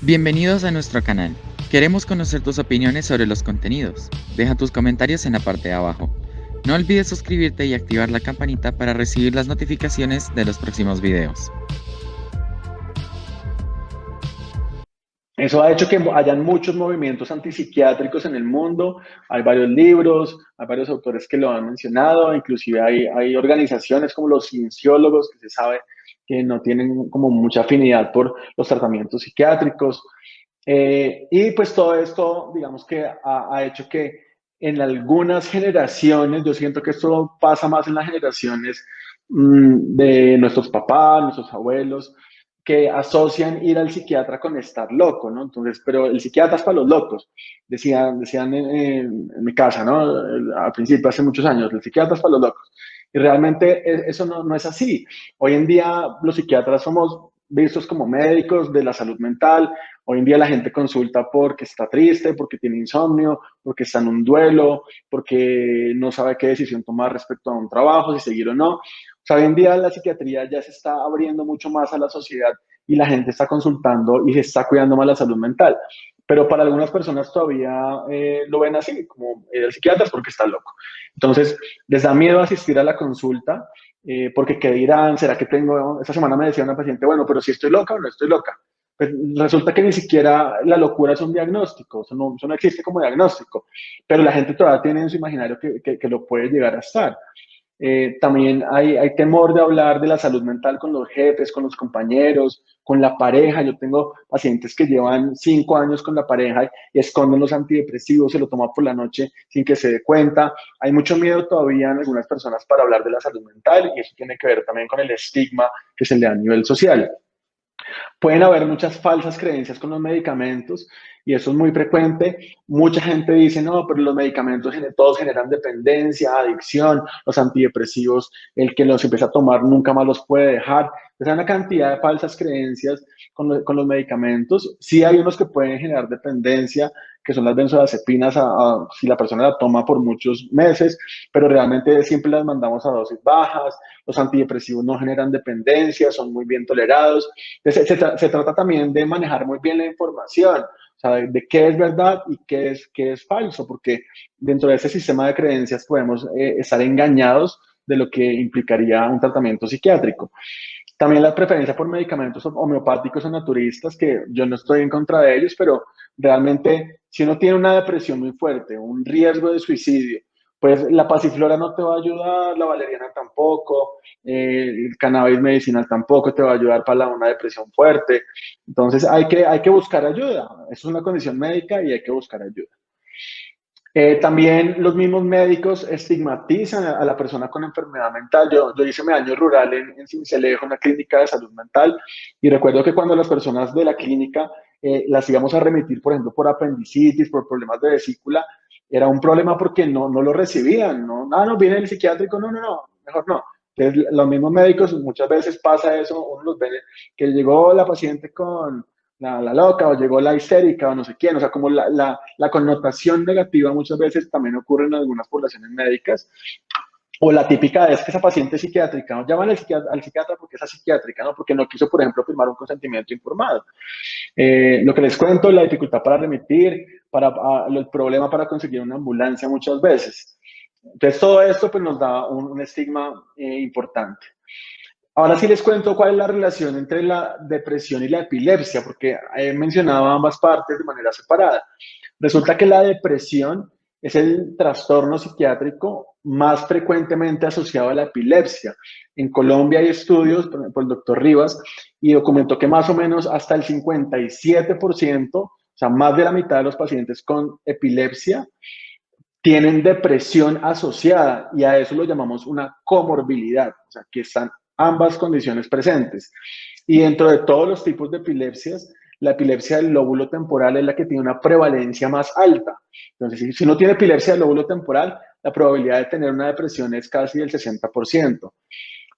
Bienvenidos a nuestro canal. Queremos conocer tus opiniones sobre los contenidos. Deja tus comentarios en la parte de abajo. No olvides suscribirte y activar la campanita para recibir las notificaciones de los próximos videos. Eso ha hecho que hayan muchos movimientos antipsiquiátricos en el mundo, hay varios libros, hay varios autores que lo han mencionado, inclusive hay organizaciones como los cienciólogos que se sabe que no tienen como mucha afinidad por los tratamientos psiquiátricos. Y pues todo esto, digamos que ha hecho que en algunas generaciones, yo siento que esto pasa más en las generaciones de nuestros papás, nuestros abuelos, que asocian ir al psiquiatra con estar loco, ¿no? Entonces, pero el psiquiatra es para los locos, decían en mi casa, ¿no? Al principio, hace muchos años, el psiquiatra es para los locos. Y realmente eso no es así. Hoy en día los psiquiatras somos vistos como médicos de la salud mental. Hoy en día la gente consulta porque está triste, porque tiene insomnio, porque está en un duelo, porque no sabe qué decisión tomar respecto a un trabajo, si seguir o no. O sea, hoy en día la psiquiatría ya se está abriendo mucho más a la sociedad y la gente está consultando y se está cuidando más la salud mental. Pero para algunas personas todavía lo ven así, como el psiquiatra es porque está loco. Entonces, les da miedo asistir a la consulta porque qué dirán, será que tengo, esta semana me decía una paciente, bueno, pero si estoy loca o no estoy loca. Pues resulta que ni siquiera la locura es un diagnóstico, eso no existe como diagnóstico, pero la gente todavía tiene en su imaginario que lo puede llegar a estar. También hay temor de hablar de la salud mental con los jefes, con los compañeros, con la pareja. Yo tengo pacientes que llevan 5 años con la pareja y esconden los antidepresivos, se lo toman por la noche sin que se dé cuenta. Hay mucho miedo todavía en algunas personas para hablar de la salud mental y eso tiene que ver también con el estigma que se le da a nivel social. Pueden haber muchas falsas creencias con los medicamentos y eso es muy frecuente. Mucha gente dice, no, pero los medicamentos todos generan dependencia, adicción, los antidepresivos, el que los empieza a tomar nunca más los puede dejar. Entonces hay una cantidad de falsas creencias con los medicamentos. Sí hay unos que pueden generar dependencia, que son las benzodiazepinas, si la persona la toma por muchos meses, pero realmente siempre las mandamos a dosis bajas. Los antidepresivos no generan dependencia, son muy bien tolerados. Entonces, se trata también de manejar muy bien la información, o sea, de qué es verdad y qué es falso, porque dentro de ese sistema de creencias podemos estar engañados de lo que implicaría un tratamiento psiquiátrico. También la preferencia por medicamentos homeopáticos o naturistas, que yo no estoy en contra de ellos, pero realmente si uno tiene una depresión muy fuerte, un riesgo de suicidio, pues la pasiflora no te va a ayudar, la valeriana tampoco, el cannabis medicinal tampoco te va a ayudar para una depresión fuerte. Entonces hay que buscar ayuda. Es una condición médica y hay que buscar ayuda. También los mismos médicos estigmatizan a la persona con enfermedad mental. Yo hice mi año rural en Sincelejo, una clínica de salud mental, y recuerdo que cuando las personas de la clínica las íbamos a remitir, por ejemplo, por apendicitis, por problemas de vesícula, era un problema porque no lo recibían, ¿no? Ah, no, viene el psiquiátrico, no, mejor no. Entonces, los mismos médicos, muchas veces pasa eso, uno los ve, que llegó la paciente con la loca o llegó la histérica o no sé quién, o sea, como la connotación negativa muchas veces también ocurre en algunas poblaciones médicas, o la típica es que esa paciente es psiquiátrica, ¿no? Llaman al psiquiatra porque es psiquiátrica, ¿no? Porque no quiso, por ejemplo, firmar un consentimiento informado. Lo que les cuento, la dificultad para remitir, el problema para conseguir una ambulancia muchas veces. Entonces, todo esto pues, nos da un estigma importante. Ahora sí les cuento cuál es la relación entre la depresión y la epilepsia, porque he mencionado ambas partes de manera separada. Resulta que la depresión es el trastorno psiquiátrico más frecuentemente asociado a la epilepsia. En Colombia hay estudios por el doctor Rivas y documentó que más o menos hasta el 57%, o sea, más de la mitad de los pacientes con epilepsia tienen depresión asociada y a eso lo llamamos una comorbilidad, o sea, que están ambas condiciones presentes. Y dentro de todos los tipos de epilepsias, la epilepsia del lóbulo temporal es la que tiene una prevalencia más alta. Entonces, si uno tiene epilepsia del lóbulo temporal, la probabilidad de tener una depresión es casi del 60%.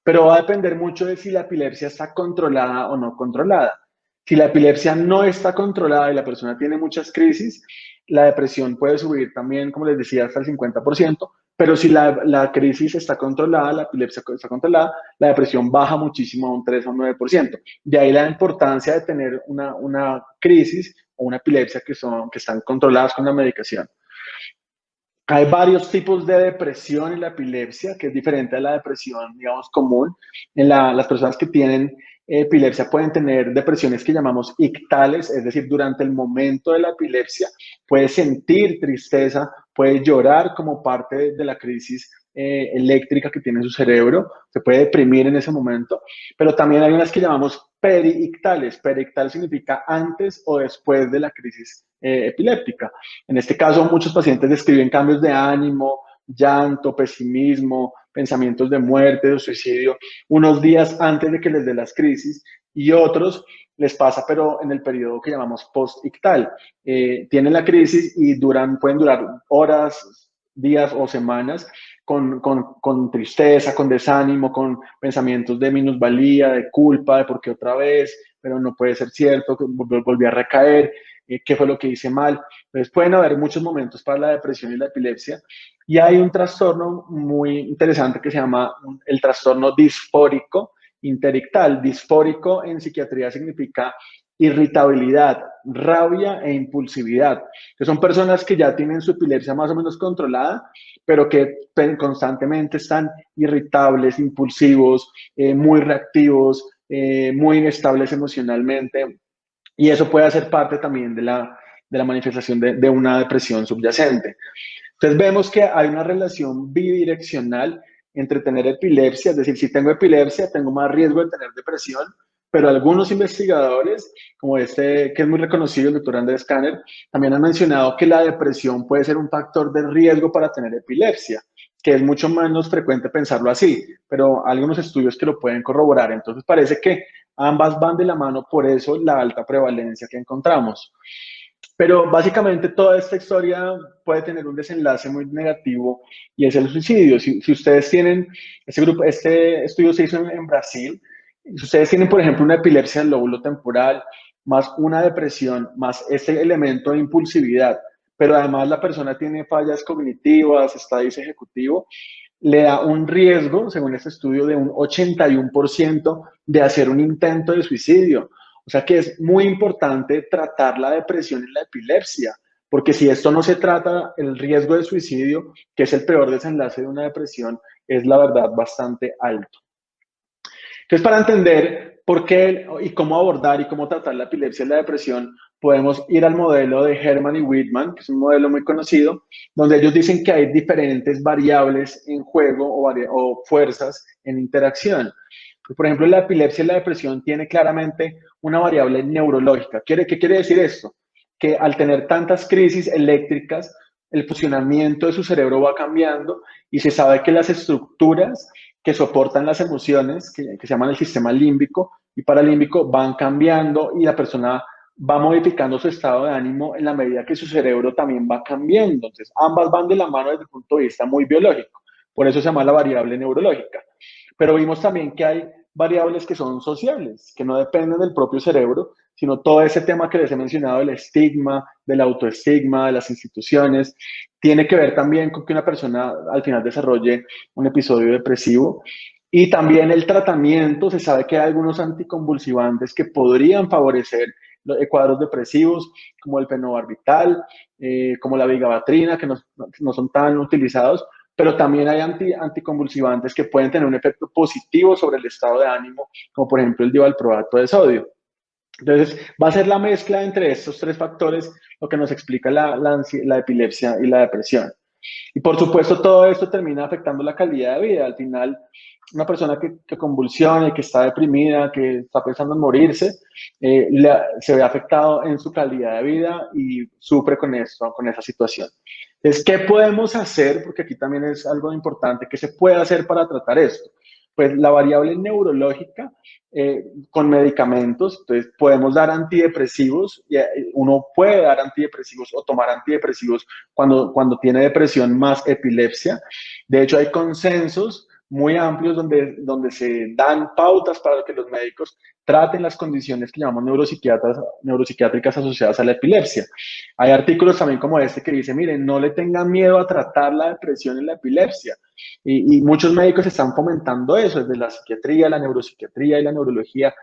Pero va a depender mucho de si la epilepsia está controlada o no controlada. Si la epilepsia no está controlada y la persona tiene muchas crisis, la depresión puede subir también, como les decía, hasta el 50%, Pero si la crisis está controlada, la epilepsia está controlada, la depresión baja muchísimo a un 3 o un 9%. De ahí la importancia de tener una crisis o una epilepsia que están controladas con la medicación. Hay varios tipos de depresión en la epilepsia, que es diferente a la depresión, digamos, común. Las personas que tienen epilepsia pueden tener depresiones que llamamos ictales, es decir, durante el momento de la epilepsia puede sentir tristeza, puede llorar como parte de la crisis eléctrica que tiene su cerebro, se puede deprimir en ese momento, pero también hay unas que llamamos periictales. Periictal significa antes o después de la crisis epiléptica. En este caso, muchos pacientes describen cambios de ánimo, llanto, pesimismo, pensamientos de muerte, de suicidio, unos días antes de que les dé las crisis, y otros les pasa, pero en el periodo que llamamos post-ictal. Tienen la crisis y pueden durar horas, días o semanas con tristeza, con desánimo, con pensamientos de minusvalía, de culpa, de por qué otra vez, pero no puede ser cierto, que volví a recaer, qué fue lo que hice mal. Entonces pueden haber muchos momentos para la depresión y la epilepsia. Y hay un trastorno muy interesante que se llama el trastorno disfórico interictal. Disfórico en psiquiatría significa irritabilidad, rabia e impulsividad, que son personas que ya tienen su epilepsia más o menos controlada, pero que constantemente están irritables, impulsivos, muy reactivos, muy inestables emocionalmente, y eso puede hacer parte también de la manifestación de una depresión subyacente. Entonces vemos que hay una relación bidireccional entre tener epilepsia, es decir, si tengo epilepsia, tengo más riesgo de tener depresión, pero algunos investigadores, como este que es muy reconocido, el doctor Andrés Kanner, también han mencionado que la depresión puede ser un factor de riesgo para tener epilepsia, que es mucho menos frecuente pensarlo así, pero hay algunos estudios que lo pueden corroborar. Entonces parece que ambas van de la mano, por eso la alta prevalencia que encontramos. Pero básicamente toda esta historia puede tener un desenlace muy negativo y es el suicidio. Si ustedes tienen, este estudio se hizo en Brasil, si ustedes tienen, por ejemplo, una epilepsia del lóbulo temporal, más una depresión, más ese elemento de impulsividad, pero además la persona tiene fallas cognitivas, está disejecutivo, le da un riesgo, según este estudio, de un 81% de hacer un intento de suicidio. O sea que es muy importante tratar la depresión y la epilepsia, porque si esto no se trata, el riesgo de suicidio, que es el peor desenlace de una depresión, es la verdad bastante alto. Entonces, para entender por qué y cómo abordar y cómo tratar la epilepsia y la depresión, podemos ir al modelo de Herman y Whitman, que es un modelo muy conocido, donde ellos dicen que hay diferentes variables en juego o fuerzas en interacción. Por ejemplo, la epilepsia y la depresión tiene claramente una variable neurológica. ¿Qué quiere decir esto? Que al tener tantas crisis eléctricas, el funcionamiento de su cerebro va cambiando y se sabe que las estructuras que soportan las emociones, que se llaman el sistema límbico y paralímbico, van cambiando y la persona va modificando su estado de ánimo en la medida que su cerebro también va cambiando. Entonces, ambas van de la mano desde el punto de vista muy biológico. Por eso se llama la variable neurológica. Pero vimos también que hay variables que son sociales, que no dependen del propio cerebro, sino todo ese tema que les he mencionado del estigma, del autoestigma, de las instituciones, tiene que ver también con que una persona al final desarrolle un episodio depresivo. Y también el tratamiento, se sabe que hay algunos anticonvulsivantes que podrían favorecer los cuadros depresivos, como el fenobarbital, como la vigabatrina, que no son tan utilizados, pero también hay anticonvulsivantes que pueden tener un efecto positivo sobre el estado de ánimo, como por ejemplo el divalproato de sodio. Entonces, va a ser la mezcla entre estos tres factores lo que nos explica la epilepsia y la depresión. Y por supuesto, todo esto termina afectando la calidad de vida. Al final, una persona que convulsiona, que está deprimida, que está pensando en morirse, se ve afectado en su calidad de vida y sufre con esto, con esa situación. Entonces, ¿qué podemos hacer? Porque aquí también es algo importante. ¿Qué se puede hacer para tratar esto? Pues la variable neurológica con medicamentos, entonces podemos dar antidepresivos, y uno puede dar antidepresivos o tomar antidepresivos cuando tiene depresión más epilepsia. De hecho, hay consensos muy amplios donde se dan pautas para que los médicos traten las condiciones que llamamos neuropsiquiátricas asociadas a la epilepsia. Hay artículos también como este que dice, miren, no le tengan miedo a tratar la depresión en la epilepsia. Y muchos médicos están fomentando eso, desde la psiquiatría, la neuropsiquiatría y la neurología.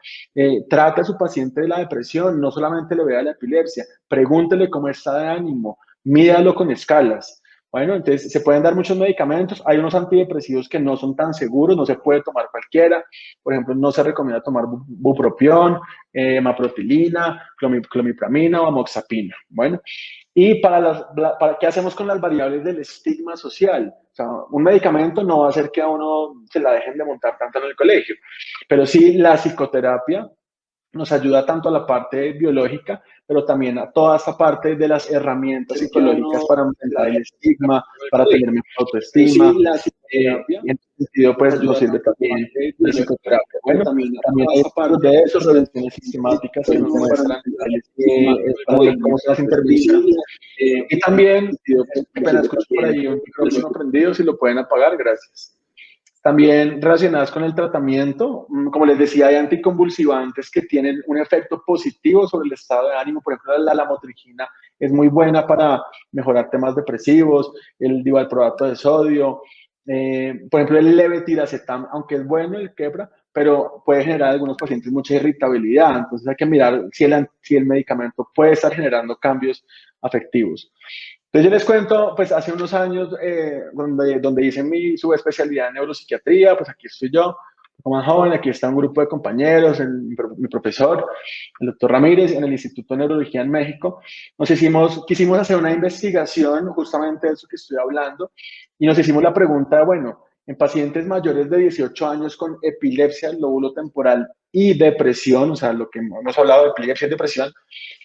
Trate a su paciente de la depresión, no solamente le vea la epilepsia, pregúntele cómo está de ánimo, mídalo con escalas. Bueno, entonces se pueden dar muchos medicamentos. Hay unos antidepresivos que no son tan seguros, no se puede tomar cualquiera. Por ejemplo, no se recomienda tomar bupropión, maprotilina, clomipramina o amoxapina. Bueno, y ¿qué hacemos con las variables del estigma social? O sea, un medicamento no va a hacer que a uno se la dejen de montar tanto en el colegio, pero sí la psicoterapia nos ayuda tanto a la parte biológica, pero también a toda esta parte de las herramientas psicológicas para enfrentar el estigma, para tener mejor autoestima. Y en ese sentido, pues nos sirve también la psicoterapia. Bueno, también hay ejemplos de eso, revisiones sistemáticas que nos muestran cómo se las intervenciones. Y también, apenas escucho por ahí un micrófono prendido, si lo pueden apagar, gracias. También relacionadas con el tratamiento, como les decía, hay anticonvulsivantes que tienen un efecto positivo sobre el estado de ánimo. Por ejemplo, la lamotrigina es muy buena para mejorar temas depresivos, el divalproato de sodio, por ejemplo, el levetiracetam, aunque es bueno el quebra, pero puede generar a algunos pacientes mucha irritabilidad. Entonces hay que mirar si el medicamento puede estar generando cambios afectivos. Entonces yo les cuento, pues hace unos años, donde hice mi subespecialidad en neuropsiquiatría, pues aquí estoy yo, como más joven, aquí está un grupo de compañeros, mi profesor, el doctor Ramírez, en el Instituto de Neurología en México. Quisimos hacer una investigación justamente de eso que estoy hablando, y nos hicimos la pregunta, bueno, en pacientes mayores de 18 años con epilepsia del lóbulo temporal y depresión, o sea, lo que hemos hablado de epilepsia y depresión,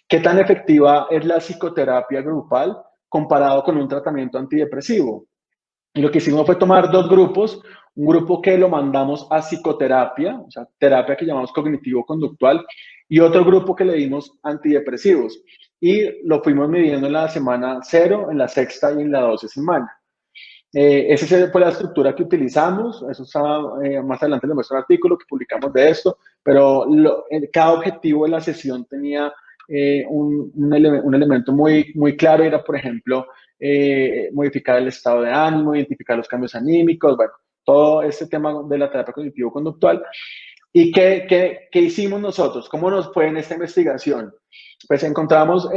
¿qué tan efectiva es la psicoterapia grupal comparado con un tratamiento antidepresivo? Y lo que hicimos fue tomar dos grupos, un grupo que lo mandamos a psicoterapia, o sea, terapia que llamamos cognitivo-conductual, y otro grupo que le dimos antidepresivos. Y lo fuimos midiendo en la semana 0, en la sexta y en la 12 semana. Esa fue la estructura que utilizamos, eso está, más adelante les muestro un artículo que publicamos de esto, pero cada objetivo de la sesión tenía un elemento muy claro, era por ejemplo modificar el estado de ánimo, identificar los cambios anímicos, bueno, todo este tema de la terapia cognitivo-conductual. ¿Y qué hicimos nosotros? ¿Cómo nos fue en esta investigación? Pues encontramos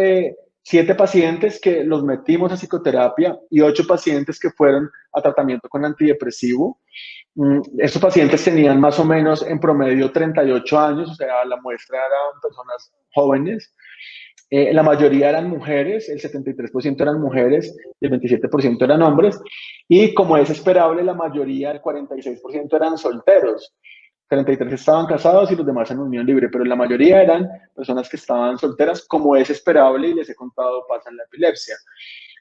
7 pacientes que los metimos a psicoterapia y 8 pacientes que fueron a tratamiento con antidepresivo. Estos pacientes tenían más o menos en promedio 38 años, o sea, la muestra eran personas jóvenes. La mayoría eran mujeres, el 73% eran mujeres y el 27% eran hombres. Y como es esperable, la mayoría, el 46% eran solteros. 33 estaban casados y los demás en unión libre, pero la mayoría eran personas que estaban solteras, como es esperable y les he contado pasa en la epilepsia.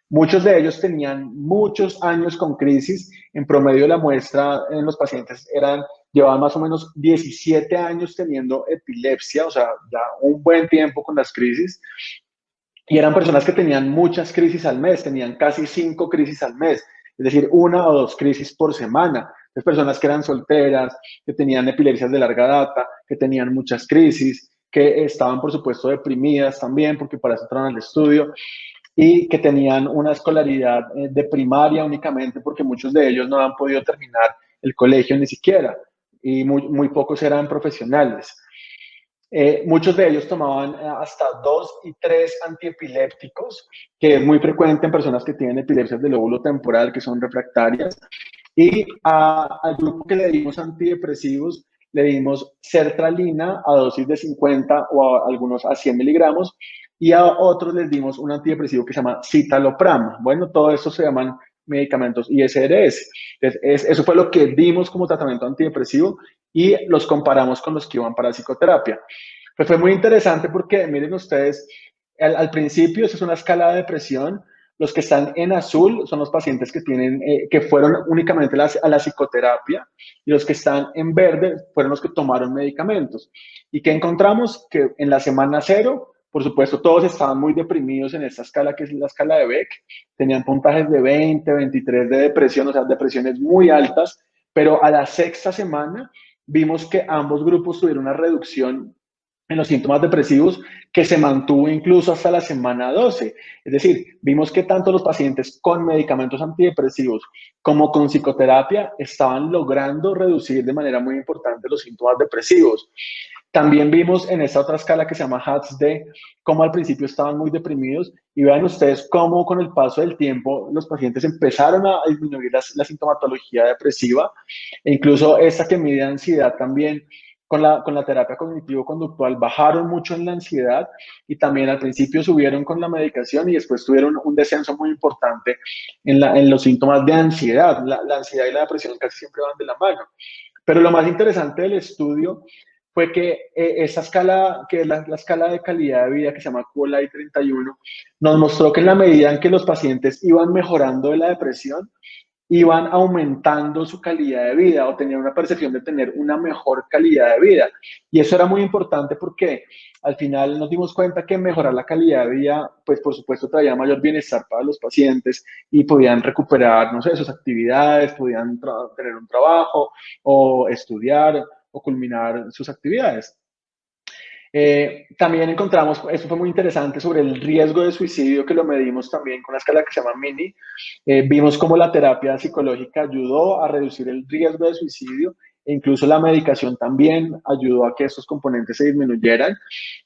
Muchos de ellos tenían muchos años con crisis. En promedio, la muestra en los pacientes llevaban más o menos 17 años teniendo epilepsia, o sea, ya un buen tiempo con las crisis. Y eran personas que tenían muchas crisis al mes, tenían casi 5 crisis al mes, es decir, 1 o 2 crisis por semana. Es personas que eran solteras, que tenían epilepsias de larga data, que tenían muchas crisis, que estaban, por supuesto, deprimidas también, porque para eso entraron al estudio, y que tenían una escolaridad de primaria únicamente, porque muchos de ellos no han podido terminar el colegio ni siquiera, y muy pocos eran profesionales. Muchos de ellos tomaban hasta 2 y 3 antiepilépticos, que es muy frecuente en personas que tienen epilepsias del lóbulo temporal, que son refractarias. Y al grupo que le dimos antidepresivos, le dimos sertralina a dosis de 50 o a algunos a 100 miligramos, y a otros les dimos un antidepresivo que se llama citalopram. Bueno, todo esto se llaman medicamentos ISRS. Entonces, eso fue lo que dimos como tratamiento antidepresivo y los comparamos con los que iban para psicoterapia. Pues fue muy interesante porque, miren ustedes, al principio, eso es una escala de depresión. Los que están en azul son los pacientes que fueron únicamente a la psicoterapia, y los que están en verde fueron los que tomaron medicamentos. ¿Y qué encontramos? Que en la semana 0, por supuesto, todos estaban muy deprimidos en esta escala, que es la escala de Beck. Tenían puntajes de 20, 23 de depresión, o sea, depresiones muy altas, pero a la sexta semana vimos que ambos grupos tuvieron una reducción en los síntomas depresivos que se mantuvo incluso hasta la semana 12. Es decir, vimos que tanto los pacientes con medicamentos antidepresivos como con psicoterapia estaban logrando reducir de manera muy importante los síntomas depresivos. También vimos en esta otra escala que se llama HATS-D cómo al principio estaban muy deprimidos y vean ustedes cómo con el paso del tiempo los pacientes empezaron a disminuir la sintomatología depresiva e incluso esta que mide ansiedad también con la terapia cognitivo-conductual bajaron mucho en la ansiedad y también al principio subieron con la medicación y después tuvieron un descenso muy importante en los síntomas de ansiedad. La ansiedad y la depresión casi siempre van de la mano. Pero lo más interesante del estudio fue que esa escala, que es la escala de calidad de vida que se llama QOL 31, nos mostró que en la medida en que los pacientes iban mejorando de la depresión, iban aumentando su calidad de vida o tenían una percepción de tener una mejor calidad de vida. Y eso era muy importante porque al final nos dimos cuenta que mejorar la calidad de vida, pues por supuesto traía mayor bienestar para los pacientes y podían recuperar, no sé, sus actividades, podían tener un trabajo o estudiar o culminar sus actividades. También encontramos, esto fue muy interesante, sobre el riesgo de suicidio, que lo medimos también con la escala que se llama MINI. Vimos cómo la terapia psicológica ayudó a reducir el riesgo de suicidio e incluso la medicación también ayudó a que estos componentes se disminuyeran.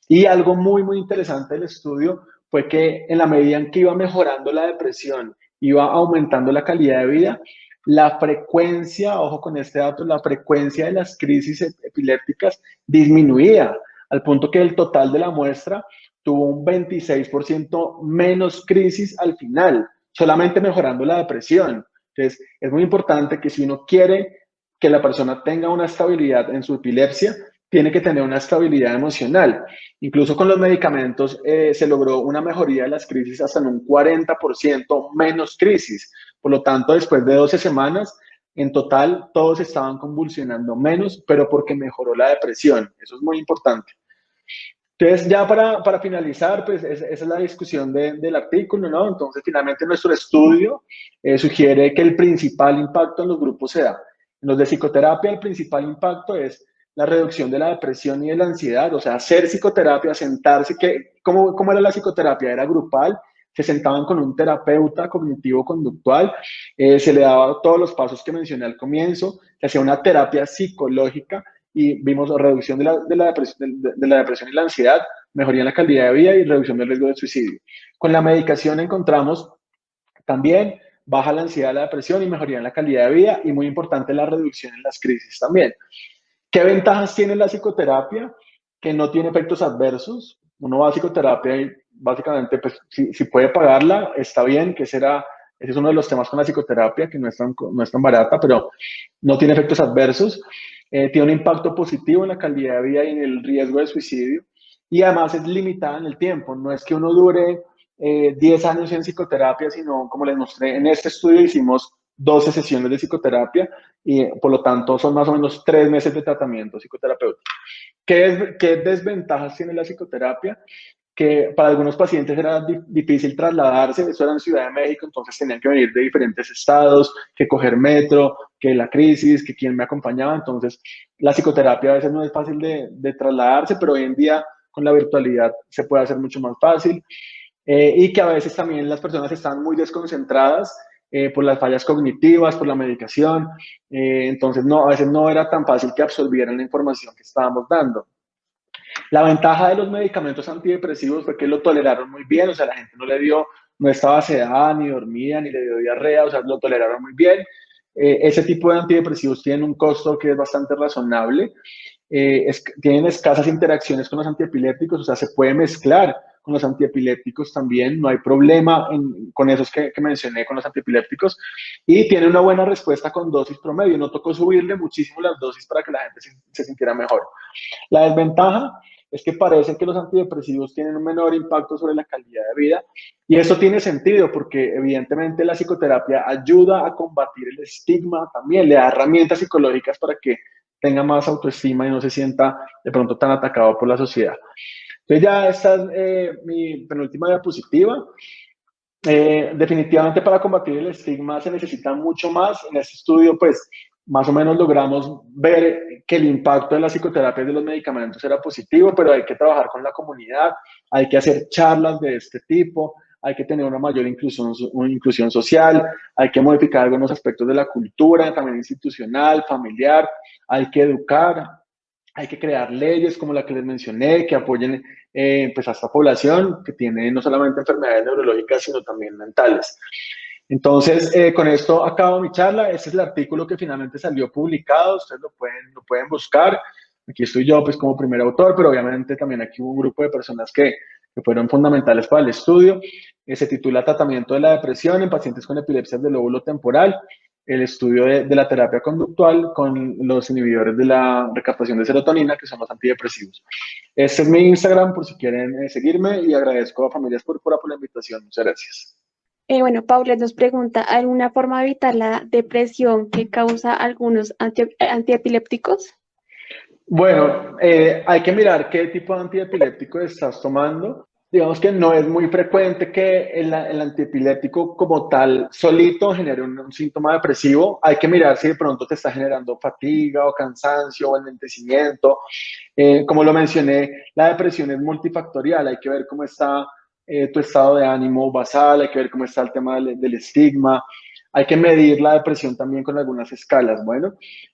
Y algo muy, muy interesante del estudio fue que en la medida en que iba mejorando la depresión, iba aumentando la calidad de vida, la frecuencia, ojo con este dato, la frecuencia de las crisis epilépticas disminuía al punto que el total de la muestra tuvo un 26% menos crisis al final, solamente mejorando la depresión. Entonces, es muy importante que si uno quiere que la persona tenga una estabilidad en su epilepsia, tiene que tener una estabilidad emocional. Incluso con los medicamentos se logró una mejoría de las crisis hasta en un 40% menos crisis. Por lo tanto, después de 12 semanas, en total, todos estaban convulsionando menos, pero porque mejoró la depresión. Eso es muy importante. Entonces, ya para finalizar, pues esa es la discusión del artículo, ¿no? Entonces, finalmente nuestro estudio sugiere que el principal impacto en los grupos se da. En los de psicoterapia, el principal impacto es la reducción de la depresión y de la ansiedad, o sea, hacer psicoterapia, sentarse, ¿cómo era la psicoterapia? Era grupal, se sentaban con un terapeuta cognitivo-conductual, se le daba todos los pasos que mencioné al comienzo, se hacía una terapia psicológica y vimos reducción de la depresión y la ansiedad, mejoría en la calidad de vida y reducción del riesgo de suicidio. Con la medicación encontramos también baja la ansiedad, la depresión y mejoría en la calidad de vida y muy importante la reducción en las crisis también. ¿Qué ventajas tiene la psicoterapia? Que no tiene efectos adversos. Uno va a psicoterapia y básicamente, pues, si puede pagarla, está bien, ese es uno de los temas con la psicoterapia, que no es tan barata, pero no tiene efectos adversos. Tiene un impacto positivo en la calidad de vida y en el riesgo de suicidio. Y además es limitada en el tiempo. No es que uno dure 10 años en psicoterapia, sino como les mostré, en este estudio hicimos 12 sesiones de psicoterapia y por lo tanto son más o menos 3 meses de tratamiento psicoterapéutico. ¿Qué desventajas tiene la psicoterapia? Que para algunos pacientes era difícil trasladarse, eso era en Ciudad de México, entonces tenían que venir de diferentes estados, que coger metro, que la crisis, que quién me acompañaba, entonces la psicoterapia a veces no es fácil de trasladarse, pero hoy en día con la virtualidad se puede hacer mucho más fácil, y que a veces también las personas están muy desconcentradas por las fallas cognitivas, por la medicación, entonces a veces no era tan fácil que absorbieran la información que estábamos dando. La ventaja de los medicamentos antidepresivos fue que lo toleraron muy bien, o sea, la gente no estaba sedada, ni dormida, ni le dio diarrea, o sea, lo toleraron muy bien. Ese tipo de antidepresivos tienen un costo que es bastante razonable, tienen escasas interacciones con los antiepilépticos, o sea, se puede mezclar con los antiepilépticos también, no hay problema con esos que mencioné, con los antiepilépticos, y tiene una buena respuesta con dosis promedio, no tocó subirle muchísimo las dosis para que la gente se sintiera mejor. La desventaja es que parece que los antidepresivos tienen un menor impacto sobre la calidad de vida y eso tiene sentido porque evidentemente la psicoterapia ayuda a combatir el estigma también, le da herramientas psicológicas para que tenga más autoestima y no se sienta de pronto tan atacado por la sociedad. Entonces ya esta es mi penúltima diapositiva. Definitivamente para combatir el estigma se necesita mucho más. En este estudio, pues, más o menos logramos ver que el impacto de la psicoterapia y de los medicamentos era positivo, pero hay que trabajar con la comunidad, hay que hacer charlas de este tipo, hay que tener una inclusión social, hay que modificar algunos aspectos de la cultura, también institucional, familiar, hay que educar, hay que crear leyes como la que les mencioné, que apoyen pues a esta población que tiene no solamente enfermedades neurológicas, sino también mentales. Entonces, con esto acabo mi charla. Este es el artículo que finalmente salió publicado. Ustedes lo pueden buscar. Aquí estoy yo, pues, como primer autor, pero obviamente también aquí hubo un grupo de personas que fueron fundamentales para el estudio. Se titula Tratamiento de la depresión en pacientes con epilepsia del lóbulo temporal. El estudio de la terapia conductual con los inhibidores de la recaptación de serotonina, que son los antidepresivos. Este es mi Instagram, por si quieren seguirme, y agradezco a Familias Púrpura por la invitación. Muchas gracias. Bueno, Paula nos pregunta, ¿alguna forma de evitar la depresión que causa algunos antiepilépticos? Bueno, hay que mirar qué tipo de antiepiléptico estás tomando. Digamos que no es muy frecuente que el antiepiléptico como tal solito genere un síntoma depresivo. Hay que mirar si de pronto te está generando fatiga o cansancio o enlentecimiento. Como lo mencioné, la depresión es multifactorial. Hay que ver cómo está tu estado de ánimo basal, hay que ver cómo está el tema del estigma. Hay que medir la depresión también con algunas escalas. Bueno,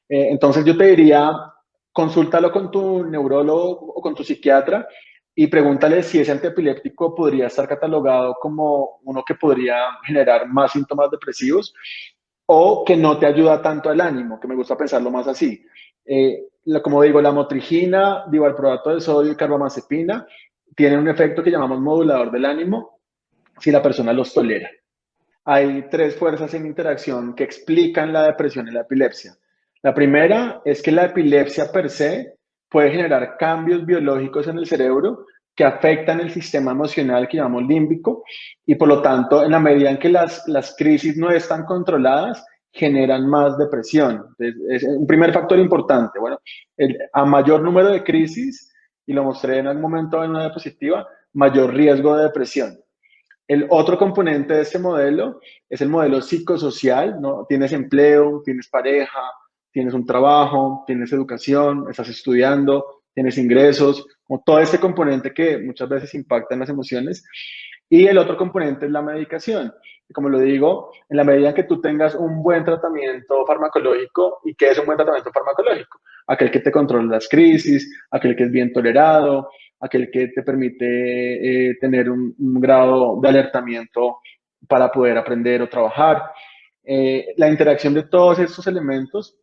entonces yo te diría, consúltalo con tu neurólogo o con tu psiquiatra y pregúntale si ese antiepiléptico podría estar catalogado como uno que podría generar más síntomas depresivos o que no te ayuda tanto al ánimo, que me gusta pensarlo más así. Como digo, la motrigina, divalproato de sodio y carbamazepina tienen un efecto que llamamos modulador del ánimo si la persona los tolera. Hay tres fuerzas en interacción que explican la depresión y la epilepsia. La primera es que la epilepsia per se puede generar cambios biológicos en el cerebro que afectan el sistema emocional que llamamos límbico y por lo tanto en la medida en que las crisis no están controladas generan más depresión. Es un primer factor importante. Bueno, a mayor número de crisis, y lo mostré en algún momento en una diapositiva, mayor riesgo de depresión. El otro componente de este modelo es el modelo psicosocial, ¿no? Tienes empleo, tienes pareja, tienes un trabajo, tienes educación, estás estudiando, tienes ingresos, como todo este componente que muchas veces impacta en las emociones. Y el otro componente es la medicación. Como lo digo, en la medida en que tú tengas un buen tratamiento farmacológico, ¿y qué es un buen tratamiento farmacológico? Aquel que te controla las crisis, aquel que es bien tolerado, aquel que te permite tener un grado de alertamiento para poder aprender o trabajar. La interacción de todos estos elementos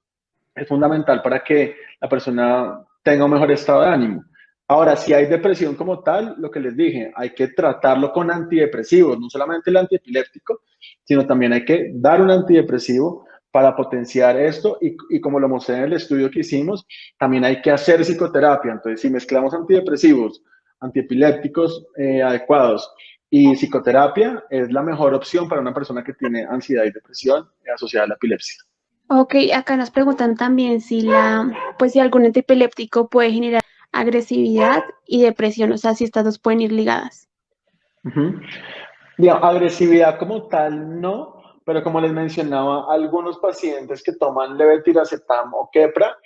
es fundamental para que la persona tenga un mejor estado de ánimo. Ahora, si hay depresión como tal, lo que les dije, hay que tratarlo con antidepresivos, no solamente el antiepiléptico, sino también hay que dar un antidepresivo para potenciar esto y como lo mostré en el estudio que hicimos, también hay que hacer psicoterapia. Entonces, si mezclamos antidepresivos, antiepilépticos adecuados y psicoterapia, es la mejor opción para una persona que tiene ansiedad y depresión asociada a la epilepsia. Ok, acá nos preguntan también pues si algún antiepiléptico puede generar agresividad y depresión, o sea, si estas dos pueden ir ligadas. Uh-huh. Digamos, agresividad como tal no, pero como les mencionaba, algunos pacientes que toman levetiracetam o Keppra,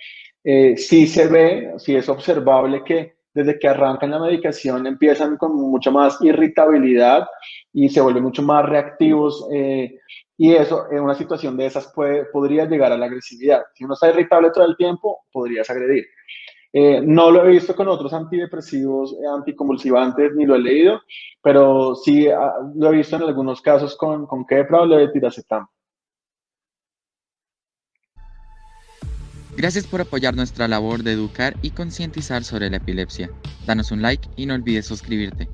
sí se ve, sí es observable que desde que arrancan la medicación empiezan con mucha más irritabilidad y se vuelven mucho más reactivos y eso en una situación de esas podría llegar a la agresividad. Si uno está irritable todo el tiempo, podrías agredir. No lo he visto con otros antidepresivos, anticonvulsivantes, ni lo he leído, pero sí lo he visto en algunos casos con Keppra o levetiracetam. Gracias por apoyar nuestra labor de educar y concientizar sobre la epilepsia. Danos un like y no olvides suscribirte.